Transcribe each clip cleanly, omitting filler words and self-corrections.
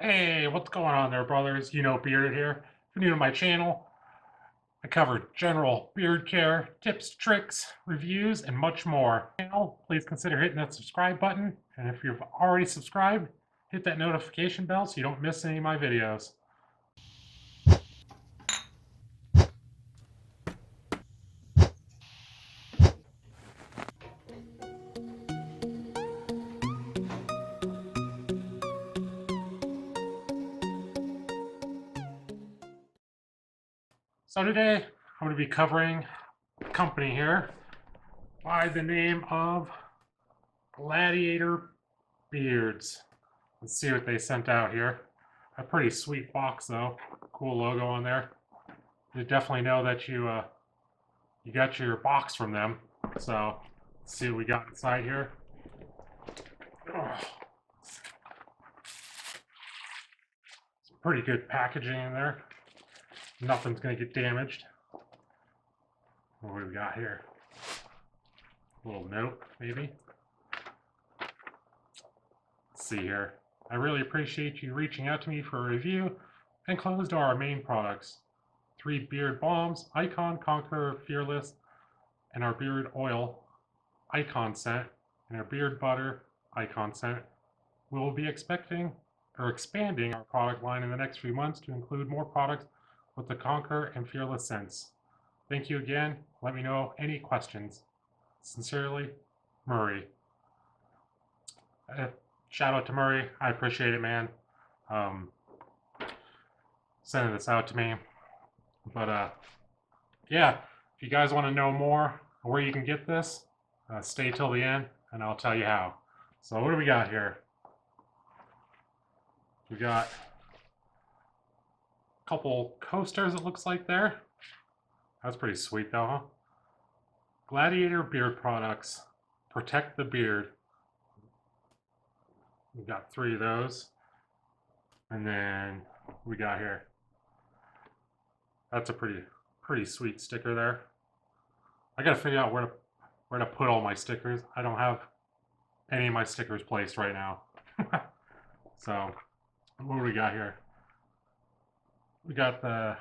Hey, what's going on there, brothers? Beard here. If you're new to my channel, I cover general beard care, tips, tricks, reviews, and much more. Please consider hitting that subscribe button, and if you've already subscribed, hit that notification bell so you don't miss any of my videos. So today, I'm going to be covering a company here by the name of Gladiator Beards. Let's see what they sent out here. A pretty sweet box though. Cool logo on there. You definitely know that you got your box from them. So let's see what we got inside here. Some pretty good packaging in there. Nothing's gonna get damaged. What do we got here? A little note, maybe. Let's see here. I really appreciate you reaching out to me for a review. Enclosed are our main products. 3 beard balms, Icon, Conqueror, Fearless, and our beard oil, Icon scent, and our beard butter, Icon scent. We will be expanding our product line in the next few months to include more products with the Conqueror and Fearless scents. Thank you again. Let me know any questions. Sincerely, Murray. Shout out to Murray. I appreciate it, man. Sending this out to me. But yeah, if you guys want to know more where you can get this, stay till the end and I'll tell you how. So what do we got here? We got a couple coasters, it looks like there. That's pretty sweet though, huh? Gladiator Beard products. Protect the beard. We got 3 of those. And then we got here. That's a pretty sweet sticker there. I gotta figure out where to put all my stickers. I don't have any of my stickers placed right now. So what do we got here? We got the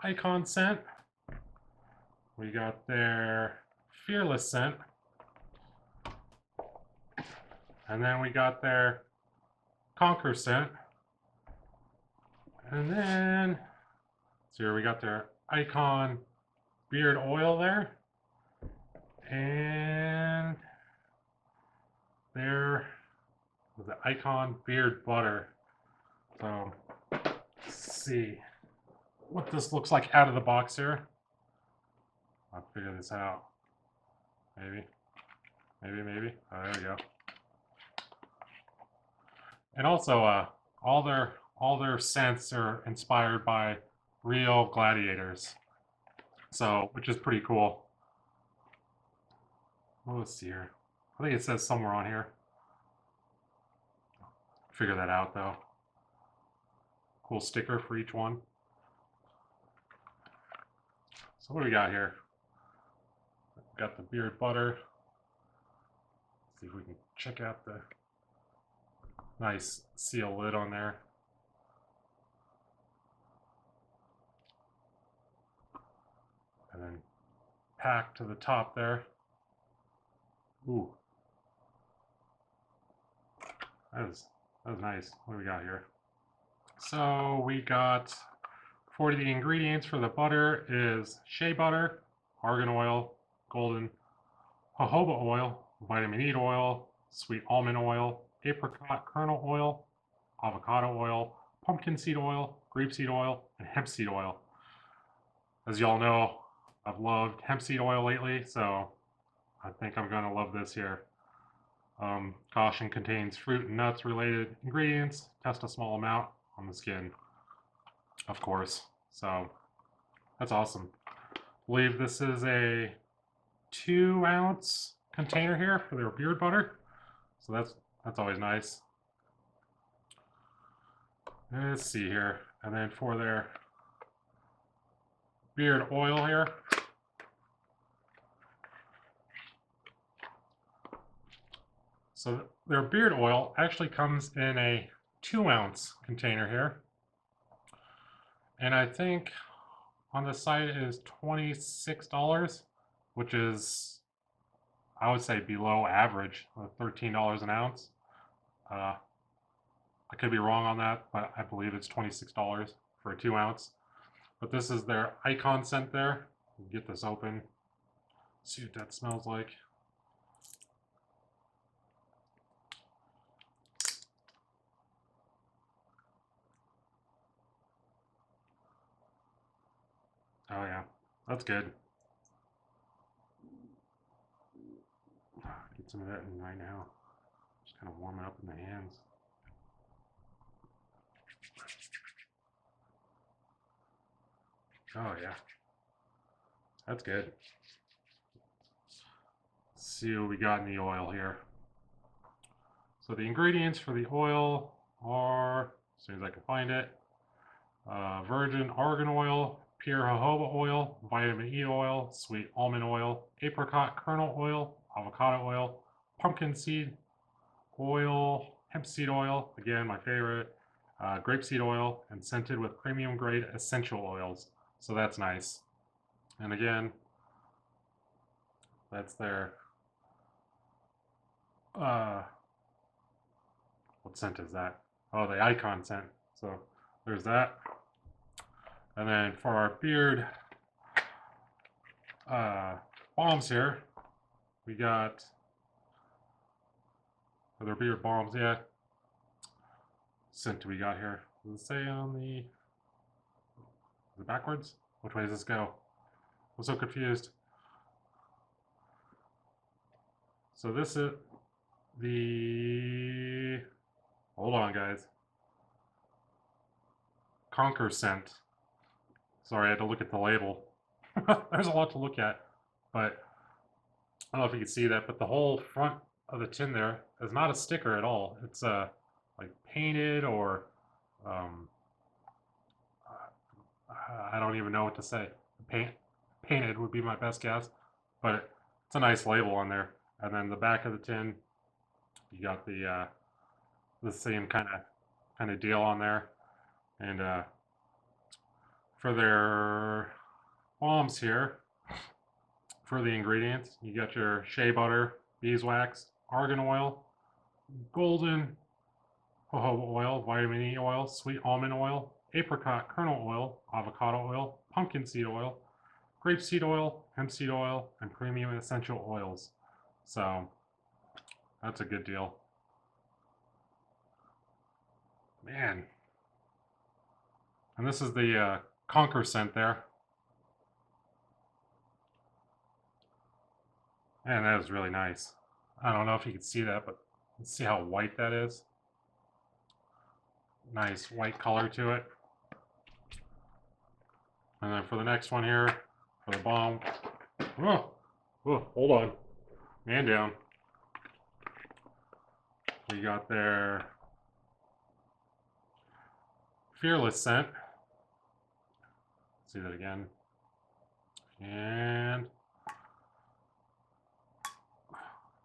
Icon scent. We got their Fearless scent. And then we got their Conquer scent. And then, so here we got their Icon beard oil there. And their the Icon beard butter. So let's see what this looks like out of the box here. I'll figure this out. Maybe. Oh, there we go. And also, all their scents are inspired by real gladiators. So, which is pretty cool. Well, let's see here. I think it says somewhere on here. Figure that out though. Cool sticker for each one. So what do we got here? Got the beard butter. Let's see if we can check out the nice seal lid on there. And then pack to the top there. Ooh. That was nice. What do we got here? So we got, for the ingredients for the butter is shea butter, argan oil, golden jojoba oil, vitamin E oil, sweet almond oil, apricot kernel oil, avocado oil, pumpkin seed oil, grapeseed oil, and hemp seed oil. As y'all know, I've loved hemp seed oil lately, so I think I'm going to love this here. Caution contains fruit and nuts related ingredients. Test a small amount on the skin, of course. So that's awesome. I believe this is a 2-ounce container here for their beard butter. So that's always nice. Let's see here. And then for their beard oil here. So their beard oil actually comes in a 2-ounce container here. And I think on the site is $26, which is, I would say, below average, $13 an ounce. I could be wrong on that, but I believe it's $26 for a 2-ounce. But this is their icon scent there. Get this open. See what that smells like. Oh yeah, that's good. Get some of that in right now. Just kind of warm it up in the hands. Oh yeah, that's good. Let's see what we got in the oil here. So the ingredients for the oil are, as soon as I can find it, virgin argan oil, pure jojoba oil, vitamin E oil, sweet almond oil, apricot kernel oil, avocado oil, pumpkin seed oil, hemp seed oil, again my favorite, grapeseed oil, and scented with premium grade essential oils. So that's nice. And again, that's their what scent is that? Oh, the icon scent. So there's that. And then for our beard bombs here, we got other beard bombs. Yeah. Scent do we got here? Does it say on the? Is it backwards? Which way does this go? I'm so confused. So this is the. Hold on, guys. Conquer scent. Sorry, I had to look at the label. There's a lot to look at, but I don't know if you can see that, but the whole front of the tin there is not a sticker at all. It's like painted or I don't even know what to say. Painted would be my best guess, but it's a nice label on there. And then the back of the tin, you got the same kind of deal on there. And for their bombs here, for the ingredients, you got your shea butter, beeswax, argan oil, golden jojoba oil, vitamin E oil, sweet almond oil, apricot kernel oil, avocado oil, pumpkin seed oil, grapeseed oil, hemp seed oil, and premium essential oils. So that's a good deal. Man. And this is the Conquer scent there. Man, that is really nice. I don't know if you can see that, but let's see how white that is. Nice white color to it. And then for the next one here, for the bomb. Oh, hold on. Man down. We got their Fearless scent. Let's see that again. And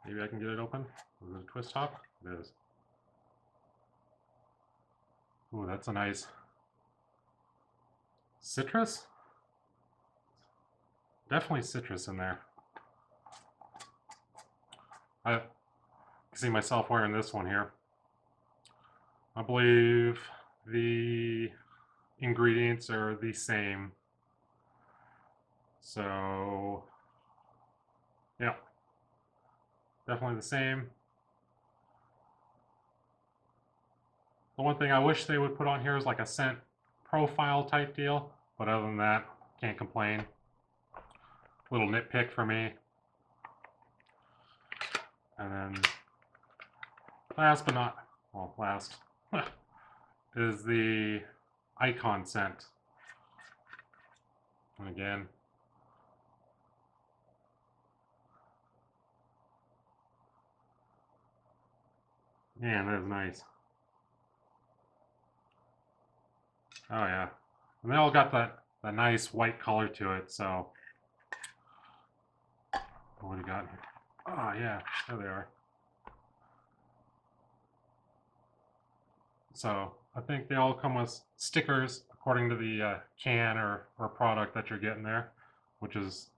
maybe I can get it open. Is it a twist top? It is. Ooh, that's a nice citrus. Definitely citrus in there. I can see myself wearing this one here. I believe the ingredients are the same. So, yeah, definitely the same. The one thing I wish they would put on here is like a scent profile type deal, but other than that, can't complain. Little nitpick for me. And then last but not, well, last is the icon scent. And again, man, that is nice. Oh yeah, and they all got that nice white color to it. So what do we got here? Oh yeah, there they are. So I think they all come with stickers according to the can or product that you're getting there, which is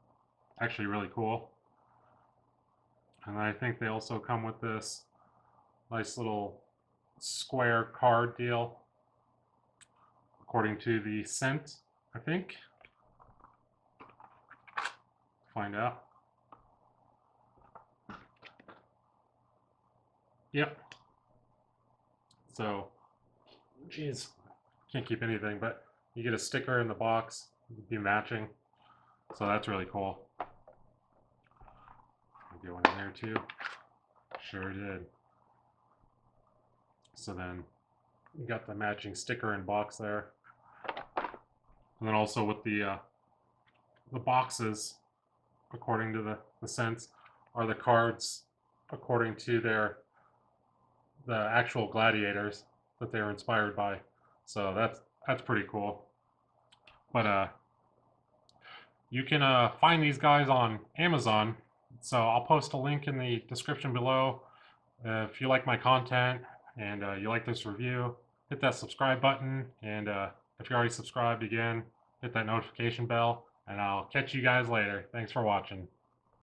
actually really cool. And I think they also come with this nice little square card deal according to the scent, I think. Find out. Yep. So, geez, can't keep anything, but you get a sticker in the box, be matching. So that's really cool. I'll get one in there too. Sure did. So then you got the matching sticker and box there. And then also with the boxes, according to the scents, are the cards according to the actual gladiators that they were inspired by. So that's pretty cool. But you can find these guys on Amazon. So I'll post a link in the description below. If you like my content and you like this review, hit that subscribe button. And if you're already subscribed, again, hit that notification bell. And I'll catch you guys later. Thanks for watching.